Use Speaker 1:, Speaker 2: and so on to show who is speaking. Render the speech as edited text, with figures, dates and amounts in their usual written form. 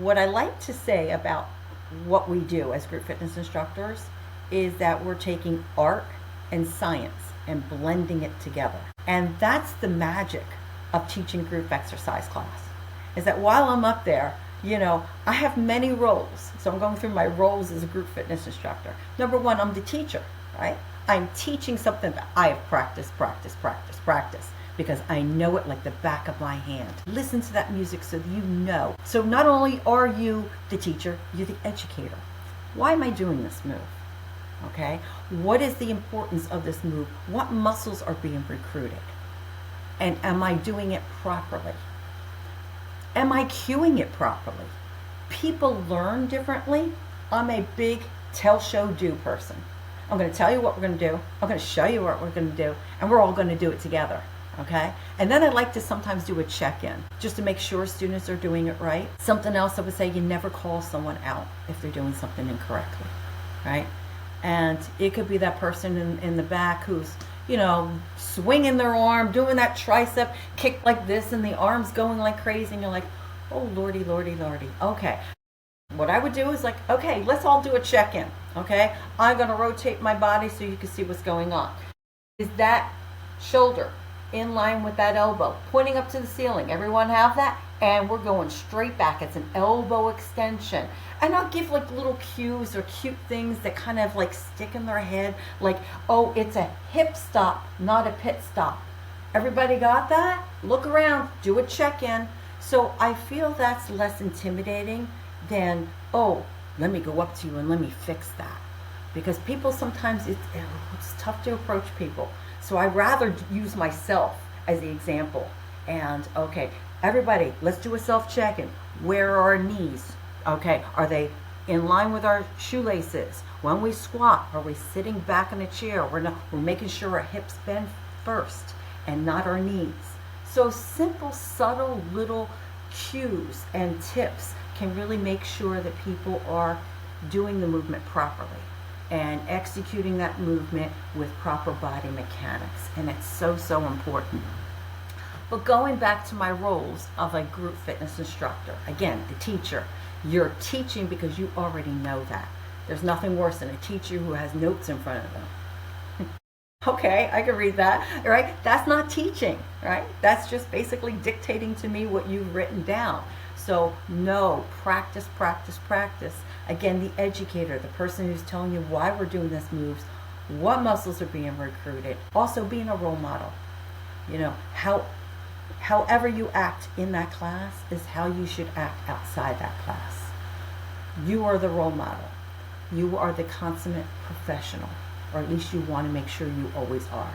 Speaker 1: what I like to say about what we do as group fitness instructors is that we're taking art and science and blending it together. And that's the magic of teaching group exercise class, is that while I'm up there, I have many roles. So I'm going through my roles as a group fitness instructor. Number one, I'm the teacher, right? I'm teaching something that I have practiced, because I know it like the back of my hand. Listen to that music so that you know. So not only are you the teacher, you're the educator. Why am I doing this move? Okay? What is the importance of this move? What muscles are being recruited? And am I doing it properly? Am I cueing it properly? People learn differently. I'm a big tell, show, do person. I'm going to tell you what we're going to do. I'm going to show you what we're going to do. And we're all going to do it together. Okay? And then I like to sometimes do a check-in just to make sure students are doing it right. Something else I would say, you never call someone out if they're doing something incorrectly. Right? And it could be that person in the back who's, swinging their arm, doing that tricep kick like this, and the arm's going like crazy, and you're like, oh, lordy, lordy, lordy. Okay. What I would do is like, okay, let's all do a check-in. Okay? I'm going to rotate my body so you can see what's going on. Is that shoulder in line with that elbow, pointing up to the ceiling? Everyone have that? And we're going straight back. It's an elbow extension. And I'll give like little cues or cute things that kind of like stick in their head, like, oh, it's a hip stop, not a pit stop. Everybody got that? Look around, do a check-in. So I feel that's less intimidating than, oh, let me go up to you and let me fix that. Because people sometimes, it's tough to approach people. So I rather use myself as the example. And okay, everybody, let's do a self-check-in. Where are our knees? Okay, are they in line with our shoelaces? When we squat, are we sitting back in a chair? We're making sure our hips bend first and not our knees. So simple, subtle little cues and tips can really make sure that people are doing the movement properly and executing that movement with proper body mechanics. And it's so, so important. But going back to my roles of a group fitness instructor, again, the teacher, you're teaching because you already know that. There's nothing worse than a teacher who has notes in front of them. Okay, I can read that, right? That's not teaching, right? That's just basically dictating to me what you've written down. So no, practice, practice, practice. Again, the educator, the person who's telling you why we're doing this moves, what muscles are being recruited. Also being a role model. However you act in that class is how you should act outside that class. You are the role model. You are the consummate professional, or at least you want to make sure you always are.